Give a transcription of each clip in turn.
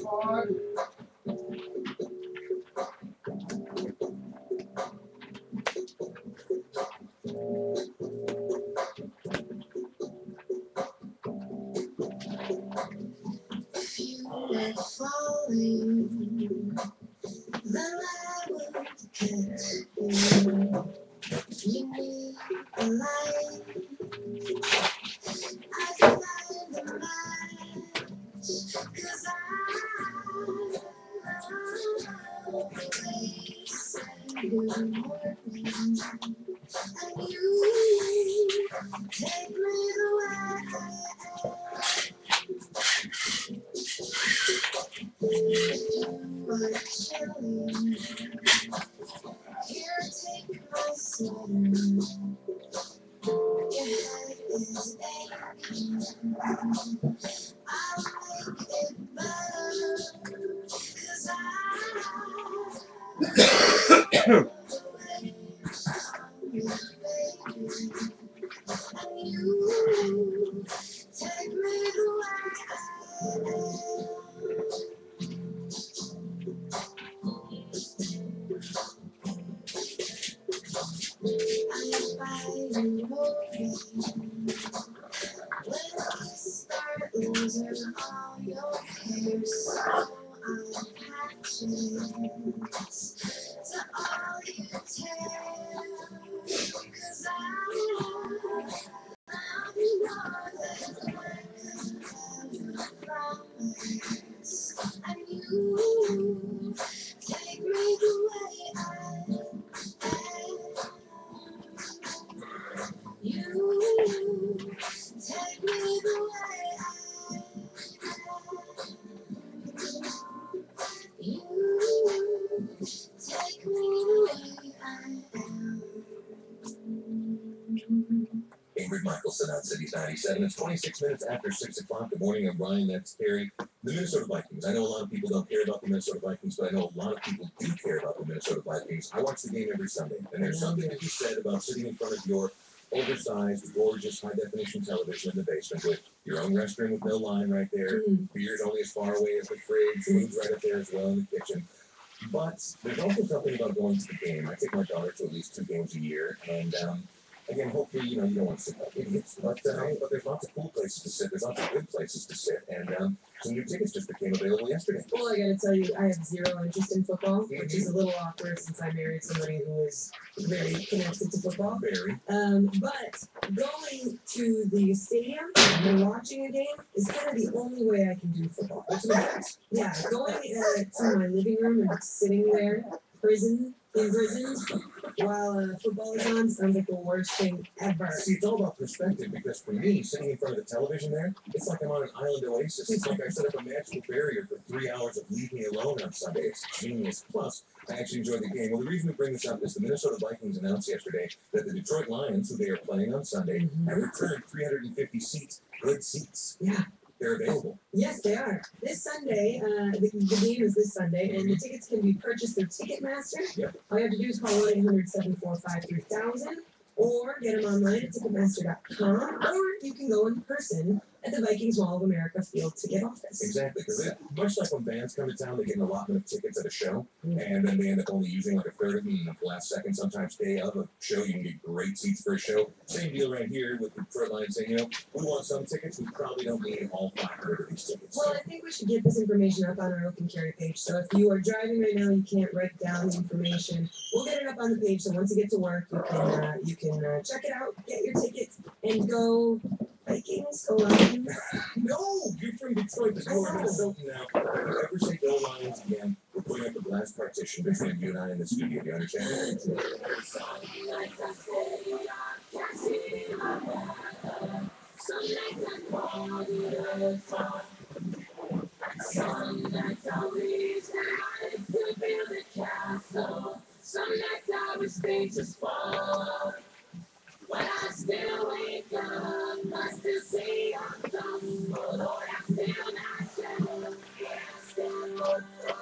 If you were falling, then I would catch you. You need a light. I find a match, 'cause I always say good morning, and you take me the way I am. You are chilling. Here, take my sweater. Your head is aching. I'll make it better, 'cause and you take me the way I am. I'm fighting moving. When you start losing all your hair, so I'm patching to all you tell. 'Cause I'm more than I could ever promise. And you take me the way I am. You take me the way I am. You take me the way I am. Ingrid Michaelson on Cities 97. It's 26 minutes after 6 o'clock. Good morning, I'm Brian. That's Terry. The Minnesota Vikings. I know a lot of people don't care about the Minnesota Vikings, but I know a lot of people do care about the Minnesota Vikings. I watch the game every Sunday, and there's something to be said about sitting in front of your oversized, gorgeous, high-definition television in the basement with your own restroom with no line right there, beers only as far away as the fridge, food's right up there as well in the kitchen. But there's also something about going to the game. I take my daughter to at least 2 games a year, and again, hopefully, you don't want to sit like idiots, but there's lots of cool places to sit. There's lots of good places to sit, and some new tickets just became available yesterday. Well, I gotta tell you, I have zero interest in football, which is a little awkward since I married somebody who is very connected to football. Very. But going to the stadium and watching a game is kind of the only way I can do football. That's nice. Yeah, going to my living room and sitting there, imprisoned while football is on sounds like the worst thing ever. See, it's all about perspective, because for me, sitting in front of the television there, it's like I'm on an island oasis. It's like I set up a magical barrier for 3 hours of leave me alone on Sunday. It's genius. Plus, I actually enjoy the game. Well, the reason we bring this up is the Minnesota Vikings announced yesterday that the Detroit Lions, who they are playing on Sunday, have returned 350 seats, good seats. Yeah. They're available. Yes, they are. This Sunday, the game is this Sunday, and the tickets can be purchased through Ticketmaster. Yep. All you have to do is call 1-800-745-3000 or get them online at Ticketmaster.com, or you can go in person at the Vikings Mall of America Field Ticket Office. Exactly, because much like when bands come to town, they get an allotment of tickets at a show, and then they end up only using like a third of them in the last second, sometimes day of a show. You can get great seats for a show. Same deal right here with the Detroit Lions saying, we want some tickets, we probably don't need all 500 of these tickets. Well, I think we should get this information up on our Open Carry page. So if you are driving right now, you can't write down the information. We'll get it up on the page. So once you get to work, you can check it out, get your tickets, and go Vikings, go Lions. No, you're from Detroit. There's no Minnesota now. If you ever say go Lions again, we're putting up a glass partition between you and I in the studio. Do you understand? Some nights I wish that I could build a castle. Some nights I wish things just fall. But I still wake up, I still see I'm done. Oh Lord, I'm still not sure. Yeah, I'm still not sure.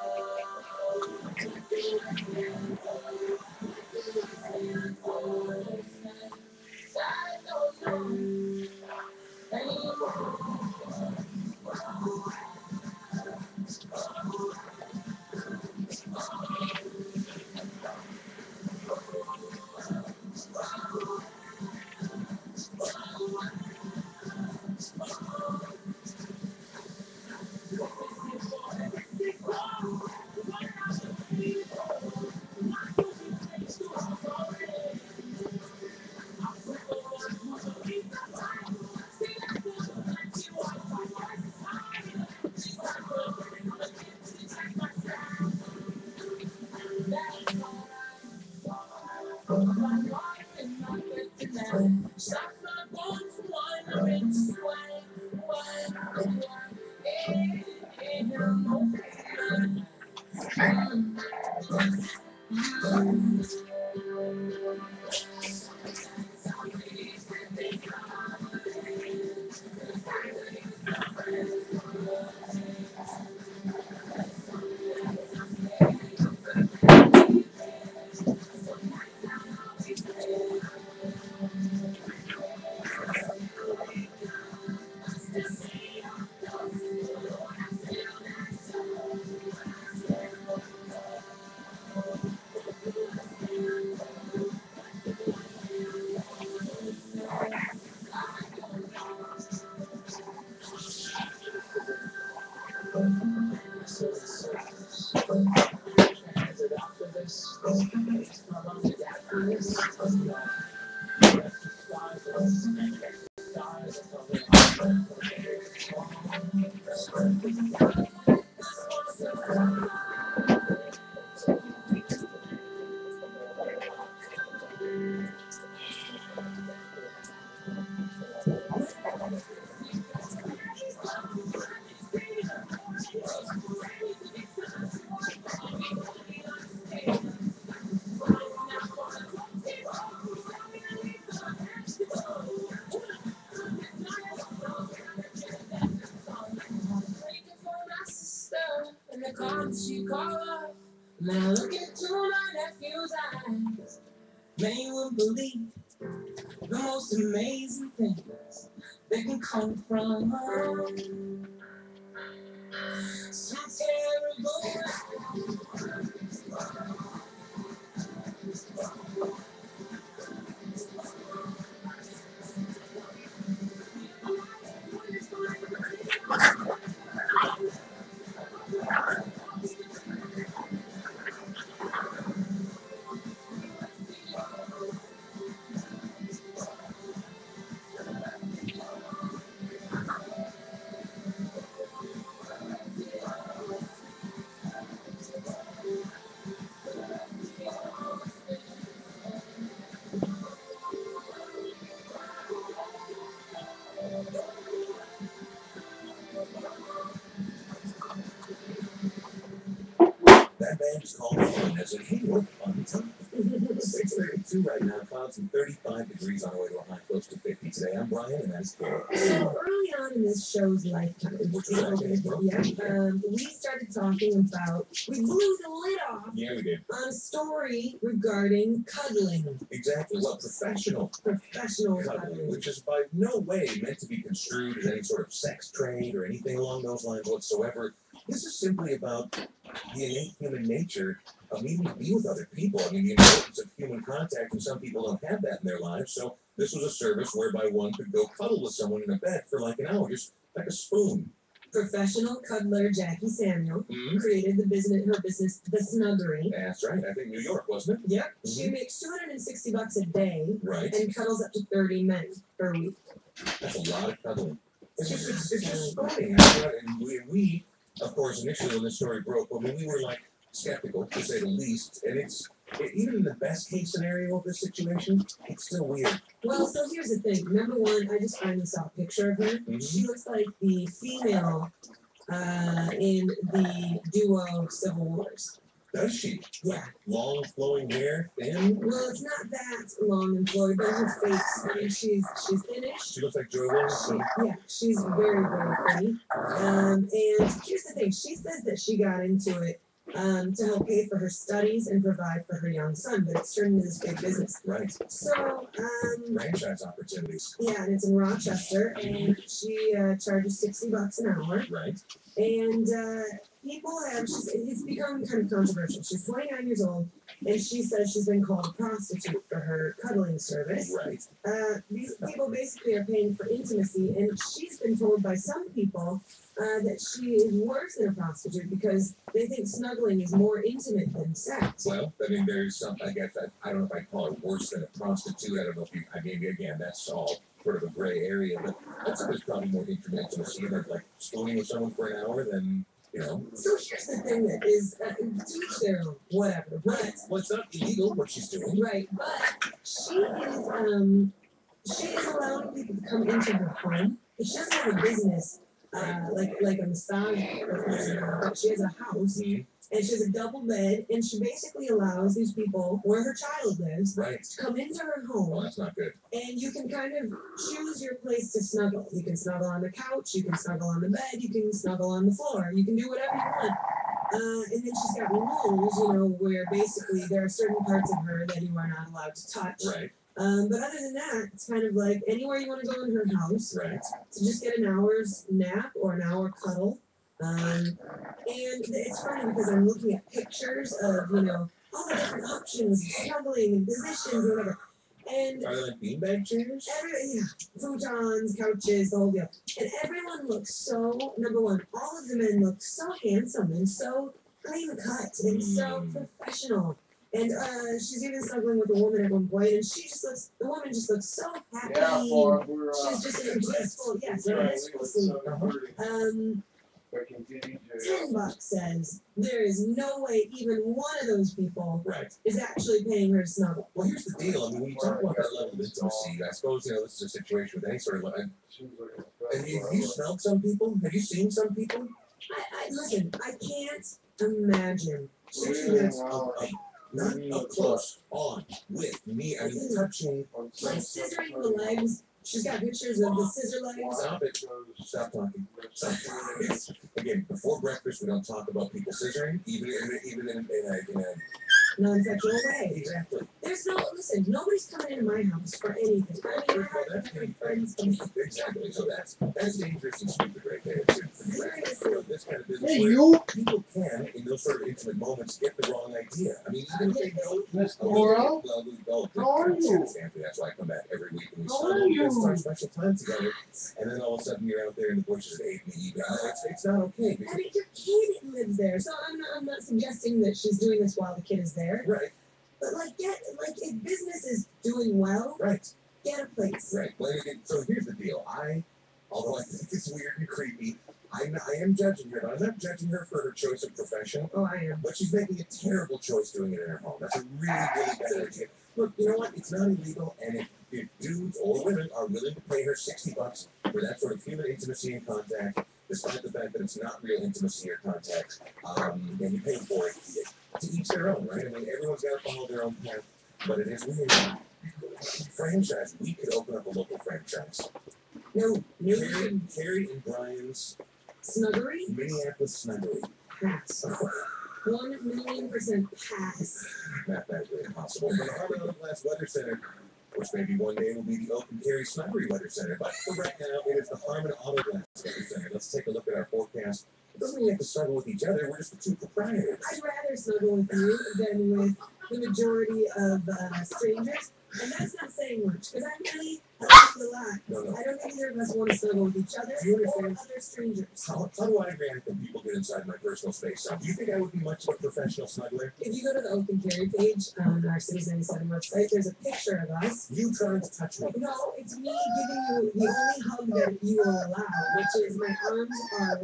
And the call that she called up. Now look into my nephew's eyes. Man, you wouldn't believe the most amazing things that can come from some terrible. That band is called on as a hey, on time. 6:32 right now, clouds and 35 degrees on the way to a high close to 50 today. I'm Brian, and that's Carol. So early on in this show's lifetime, we started talking about, we blew the lid off Yeah, we did. on a story regarding cuddling. Exactly. Well, professional cuddling, which is by no way meant to be construed as any sort of sex trade or anything along those lines whatsoever. This is simply about the innate human nature of needing to be with other people. I mean, the importance of human contact, and some people don't have that in their lives. So this was a service whereby one could go cuddle with someone in a bed for like an hour, just like a spoon. Professional cuddler Jackie Samuel created her business, The Snuggery. That's right. I think New York, wasn't it? Yep. She makes $260 a day. Right. And cuddles up to 30 men per week. That's a lot of cuddling. It's just spooning. And we, of course, initially when this story broke, I mean, we were like skeptical, to say the least. And even in the best case scenario of this situation, it's still weird. Well, so here's the thing. Number one, I just finally saw a picture of her. She looks like the female in the duo Civil Wars. Does she? Yeah. Long flowing hair, thin? Well, it's not that long and flowing, but her face. I mean, she's thinnish. She looks like Joy Williams. Yeah, she's very, very pretty. And here's the thing. She says that she got into it to help pay for her studies and provide for her young son, but it's turned into this big business. Right. So, franchise opportunities. Yeah, and it's in Rochester, and she charges $60 an hour. Right. And it's become kind of controversial. She's 29 years old, and she says she's been called a prostitute for her cuddling service. Right. These people basically are paying for intimacy, and she's been told by some people that she is worse than a prostitute because they think snuggling is more intimate than sex. Well, I mean, there's some, I guess, I don't know if I call it worse than a prostitute. I don't know if you, I mean, again, that's all sort of a gray area, but I'd say there's probably more intimacy in like spooning with someone for an hour than, you know. So here's the thing that is, to each their own, whatever. But, well, it's not illegal what she's doing. Right, but she is allowing people to come into her home, but she doesn't have a business like a massage person, but she has a house. Mhm. And she has a double bed, and she basically allows these people where her child lives Right. to come into her Well, home, that's not good. and you can kind of choose your place to snuggle. You can snuggle on the couch, you can snuggle on the bed, you can snuggle on the floor, you can do whatever you want. And then she's got rules, where basically there are certain parts of her that you are not allowed to touch. Right. But other than that, it's kind of like anywhere you want to go in her house Right. to just get an hour's nap or an hour cuddle. And it's funny because I'm looking at pictures of, all the different options, snuggling and positions or whatever. And Are they like beanbag chairs? futons, couches, the whole deal. And everyone looks so, number one, all of the men look so handsome and so clean cut and so professional. And she's even snuggling with a woman at one point, and the woman just looks so happy. Yeah, we're, she's just in a blissful, yes, in a blissful sleep. $10 says there is no way even one of those people Right. is actually paying her to snuggle. Well, here's the deal. I mean, when you talk about that level of intimacy, I suppose, this is a situation with any sort of. Have you smelled some people? Have you seen some people? Listen, I can't imagine 60 minutes of not up close, on, with me. I mean, touching. Like scissoring the legs. She's got pictures of the scissor legs. Stop it. Stop talking. Stop talking. Again, before breakfast, we don't talk about people scissoring, even in a non-sexual way. Exactly. Listen, nobody's coming into my house for anything. I mean, I have my friends come in. Exactly. So that's dangerous and stupid right there, too. Seriously. This kind of business people can, in those sort of intimate moments, get the wrong idea. I mean, even if they know. Miss Laura? How are you? That's why I come back every week and we start special time together, and then all of a sudden you're out there in the bushes at 8 in the evening. It's not okay. I mean, your kid lives there, so I'm not suggesting that she's doing this while the kid is there. Right. But if business is doing well, right, get a place. Right. Well, so here's the deal. Although I think it's weird and creepy, I am judging her, but I'm not judging her for her choice of profession. Oh, I am. But she's making a terrible choice doing it in her home. That's a really, really bad idea. Look, you know what? It's not illegal, and if dudes or women are willing to pay her $60 for that sort of human intimacy and contact, despite the fact that it's not real intimacy or contact, and you pay for it, to each their own, right? I mean, everyone's got to follow their own path, but it is weird. Franchise. We could open up a local franchise. No. Carrie and Brian's Snuggery? Minneapolis Snuggery. Pass. 1,000,000% pass. Mathematically impossible. But the Harmon Hourglass Weather Center, which maybe one day will be the Oak and Carrie Snuggery Weather Center, but for right now, it is the Harmon Hourglass Weather Center. Let's take a look at our forecast. It doesn't mean we have to snuggle with each other. We're just the two proprietors. I'd rather snuggle with you than with the majority of strangers. And that's not saying much, because I like you a lot. No. I don't think either of us want to snuggle with each other or other strangers. How do I react when people get inside my personal space? Do you think I would be much of a professional snuggler? If you go to the Oak and Carry page on our Cities 97 website, there's a picture of us. You trying to touch me? No, it's me giving you the only hug that you will allow, which is my arms are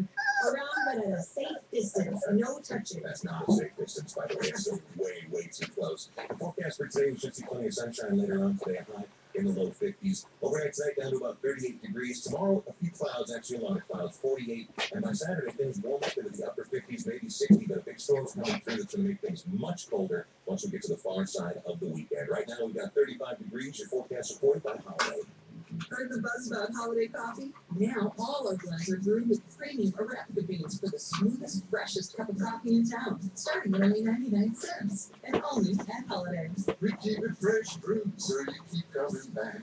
around but at a safe distance, no touching. That's not a safe distance, by the way. It's way too close. The forecast for today, we should see plenty of sunshine later on today, high in the low 50s. Overnight tonight down to about 38 degrees. Tomorrow, a few clouds, actually a lot of clouds, 48. And by Saturday, things warm up into the upper 50s, maybe 60. But a big storm's coming through that's going to make things much colder once we get to the far side of the weekend. Right now, we've got 35 degrees. Your forecast reported by Holiday. Heard the buzz about holiday coffee? Now all our blends are brewed with premium Arabica beans for the smoothest, freshest cup of coffee in town, starting at only 99 cents, and only at Holiday. We keep it fresh brewed so you keep coming back.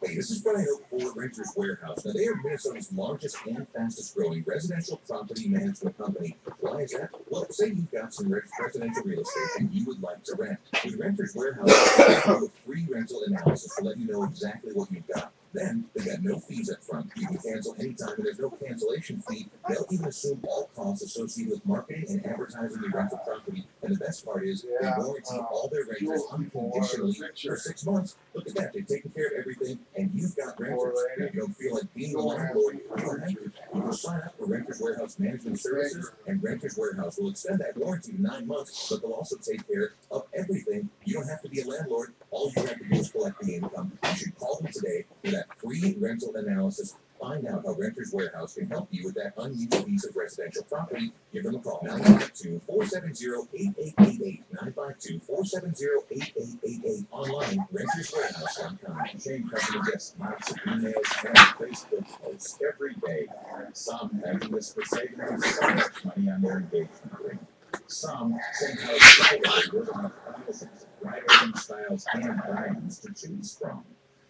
Hey, this is Brian Oak for Renters Warehouse. Now, they are Minnesota's largest and fastest growing residential property management company. Why is that? Well, say you've got some residential real estate and you would like to rent. With Renters Warehouse, they do a free rental analysis to let you know exactly what you've got. Then, they've got no fees up front. You can cancel anytime, and there's no cancellation fee. They'll even assume all costs associated with marketing and advertising your rental property. And the best part is, they warranty all their renters unconditionally for 6 months. Look at that. They've taken care of everything, and you've got renters. If you don't feel like being a landlord, you don't have to. You can sign up for Renters Warehouse Management Services, and Renters Warehouse will extend that warranty to 9 months, but they'll also take care of everything. You don't have to be a landlord. All you have to do is collect the income. You should call them today for that free rental analysis. Find out how Renters Warehouse can help you with that unused piece of residential property. Give them a call. 952-470-8888. 952-470-8888. Online, renterswarehouse.com. Shane covering gets lots of emails and Facebook posts every day. Some have lists for saving them so much money on their engagement ring. Some say how excited they were about thousands of wide-open styles and diamonds to choose from,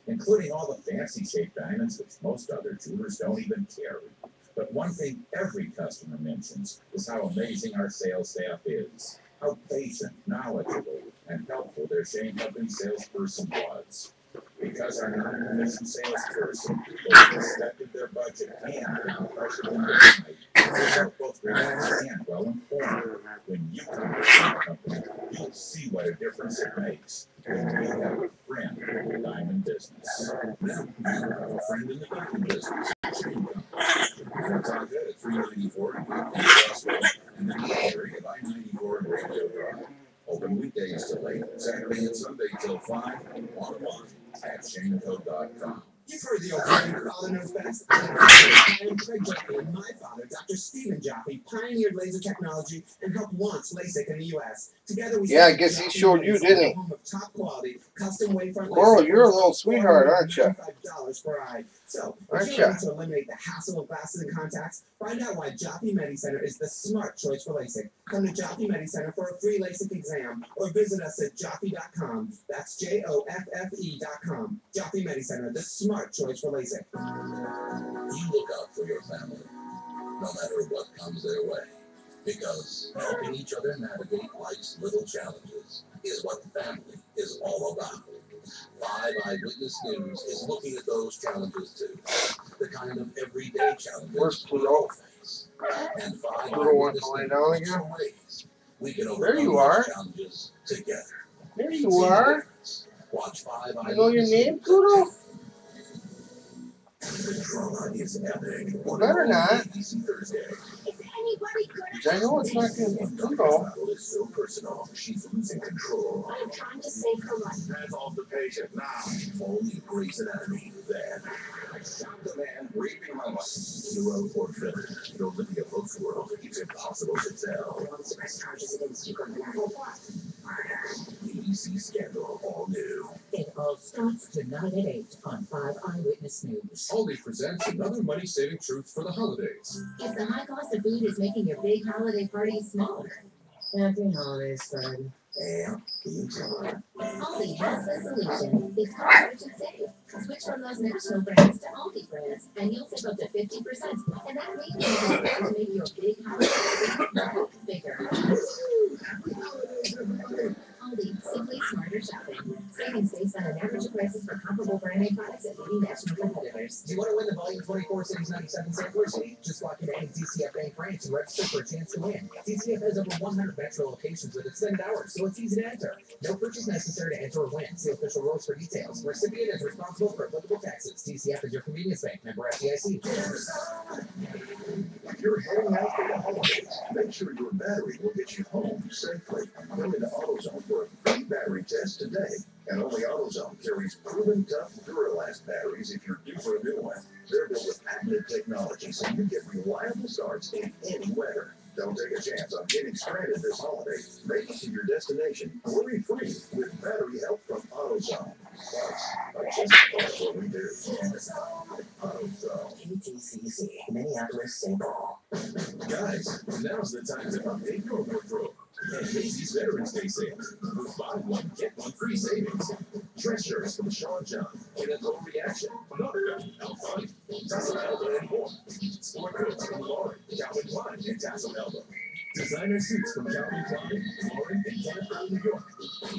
including all the fancy shaped diamonds which most other jewelers don't even carry. But one thing every customer mentions is how amazing our sales staff is, how patient, knowledgeable, and helpful their Shane Company salesperson was. Because our non-commissioned salesperson both respected their budget and didn't pressure them to buy, they felt both relaxed and well informed. When you come to Shane Company, you'll see what a difference it makes when we have a friend in the diamond business. Now, you have a friend in the diamond business. Shane Company. Contact at 394 and then the area of I-94 and Radio Drive. Open weekdays till 8, Saturday and Sunday till 5, online at shanecode.com. You've heard the old saying, your father knows best. I am Craig Jaffe, and my father, Dr. Stephen Jaffe, pioneered laser technology and helped launch LASIK in the U.S. Together we I guess he showed you, didn't he? home of top quality, custom wavefront Coral, you're a little sweetheart, aren't you? $55 per eye. So, Aren't if you're ya? ready to eliminate the hassle of glasses and contacts, find out why Jaffe Medi Center is the smart choice for LASIK. Come to Jaffe Medi Center for a free LASIK exam or visit us at jaffe.com. That's JOFFE.com. Jaffe Medi Center, the smart choice for LASIK. You look out for your family, no matter what comes their way, because helping each other navigate life's little challenges is what family is all about. 5 Eyewitness News is looking at those challenges too, the kind of everyday challenges Where's we Pluto? all face. And 5 Pluto wants Eyewitness to lay News down is again? some ways we can There overcome you those are. challenges together. There you See the are. difference. Watch 5 You know your Eyewitness name, News. Pluto? The drama is epic. You better not. ABC Thursday. I know it's not going to be Pluto. Is so personal, she's losing control. I'm trying to save her life. Hands off the patient now. Only Grey's Anatomy. Then I shot the man raping my wife. Hero or villain in Olivia Pope's world, it's impossible to tell. I want to press charges against you, Gordon. What? ABC Scandal, all new. It all starts tonight at 8 on 5 Eyewitness News. Aldi presents another money-saving truth for the holidays. If the high cost of food is making your big holiday parties smaller, Happy holidays, Fred. And enjoy. Aldi has the solution. It's called Switch and Save. Switch from those national brands to Aldi brands, and you'll save up to 50%. And that means you can afford to make your big holiday bigger. Aldi, simply smarter shopping. Savings based on an average of prices for comparable brand name products at leading national competitors. Do you want to win the Volume 24 Cities 97 Sampler Sheet? Just walk into any DCF Bank branch and register for a chance to win. DCF has over 100 metro locations with extended hours, so it's easy to enter. No purchase necessary to enter or win. See official rules for details. Recipient is responsible for applicable taxes. DCF is your convenience bank. Member FDIC. If you're heading out for the holidays, make sure your battery will get you home safely. Go into AutoZone for a free battery test today. And only AutoZone carries proven tough Duralast batteries if you're due for a new one. They're built with patented technology so you get reliable starts in any weather. Don't take a chance on getting stranded this holiday. Make it to your destination worry-free with battery help from AutoZone. Plus, that's what we do. AutoZone. KTCC, Minneapolis, St. Paul. Guys, now's the time to update your wardrobe. And Macy's Veterans Day sales. With buy one, get one free savings. Dress shirts from Sean John. Get a total reaction. Alpine, Tassel Elbow, and more. Sport coats from Lauren, Calvin Klein, and Tassel Elbow. Designer suits from Calvin Klein, Lauren, and Kenneth New York.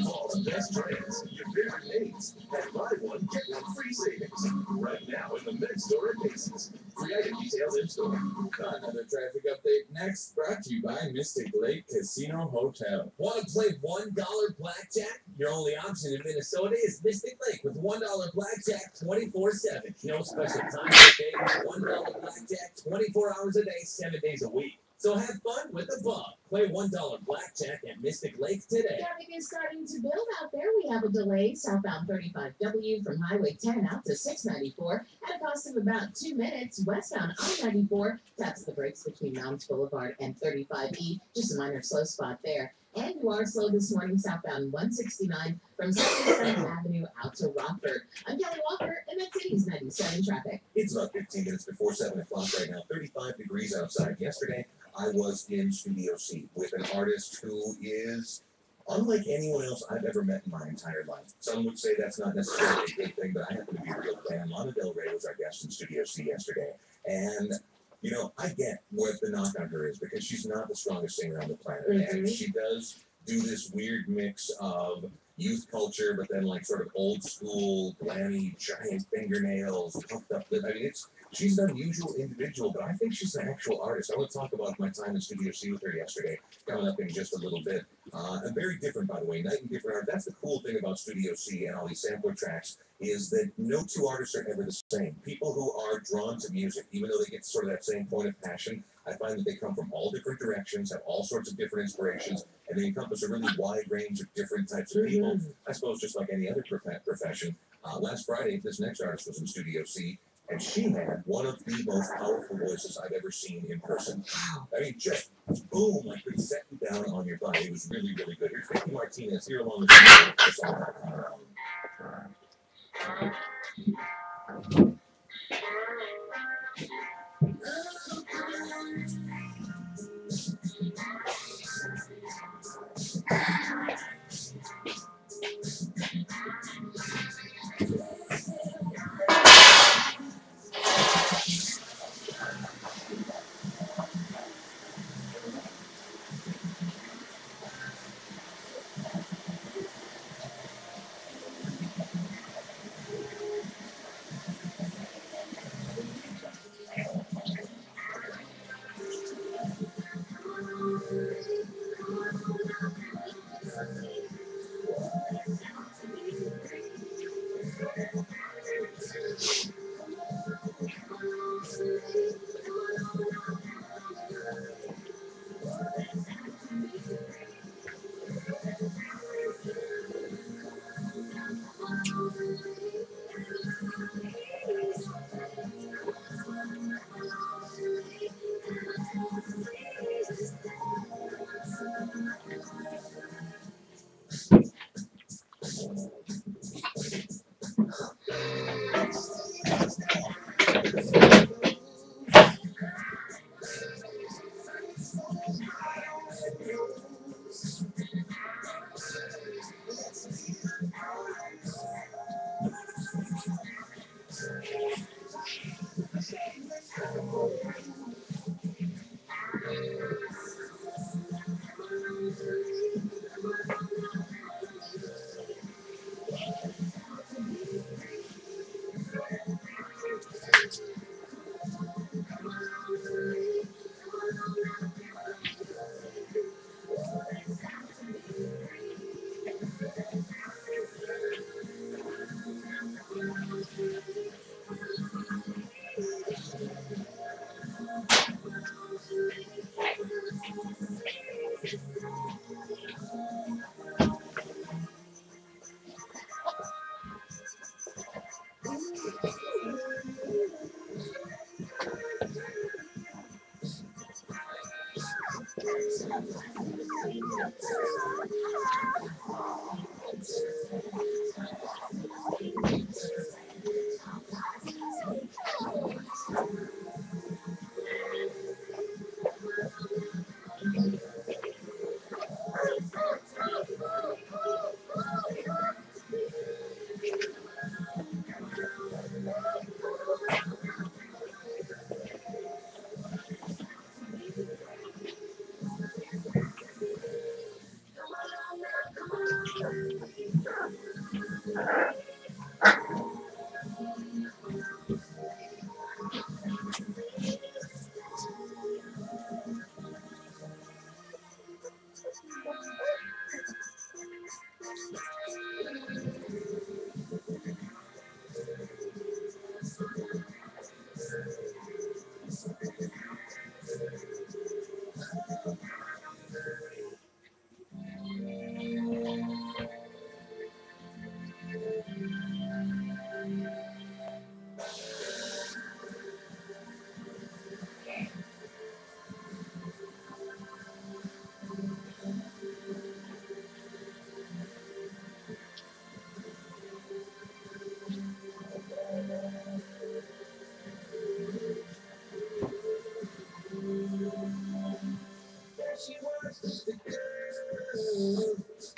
All the best trends, your favorite names, and buy one, get one free savings. Right now in the men's store at Macy's. Free item details in store. Another traffic update next, brought to you by Mystic Lake Casino Hotel. Want to play $1 blackjack? Your only option in Minnesota is Mystic Lake with $1 blackjack 24/7. No special time of day, $1 blackjack 24 hours a day, 7 days a week. So have fun with the bug. Play $1 blackjack at Mystic Lake today. Traffic is starting to build out there. We have a delay southbound 35W from Highway 10 out to 694 at a cost of about 2 minutes. Westbound I-94 taps the brakes between Mounds Boulevard and 35E. Just a minor slow spot there. And you are slow this morning southbound 169 from 77th Avenue out to Rockford. I'm Kelly Walker, and that's City's 97 traffic. It's about 15 minutes before 7 o'clock right now, 35 degrees outside. Yesterday, I was in Studio C with an artist who is unlike anyone else I've ever met in my entire life. Some would say that's not necessarily a good thing, but I happen to be a real fan. Lana Del Rey was our guest in Studio C yesterday, and you know, I get what the knock on her is because she's not the strongest singer on the planet, and she does do this weird mix of youth culture, but then like sort of old school, glammy, giant fingernails, puffed up lip. I mean, she's an unusual individual, but I think she's an actual artist. I want to talk about my time in Studio C with her yesterday, coming up in just a little bit. And very different, by the way, night and different art. That's the cool thing about Studio C and all these sampler tracks is that no two artists are ever the same. People who are drawn to music, even though they get sort of that same point of passion, I find that they come from all different directions, have all sorts of different inspirations, and they encompass a really wide range of different types of people. I suppose just like any other profession. Last Friday, this next artist was in Studio C, and she had one of the most powerful voices I've ever seen in person. I mean, just boom, like could set you down on your body. It was really, really good. Here's Vicky Martinez here along the song.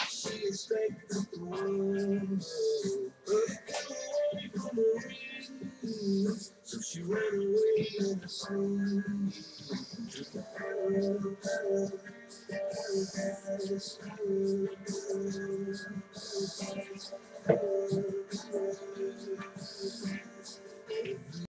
She expected the world, but it fell away from her wings. So she ran away in the sun. Just a paradise.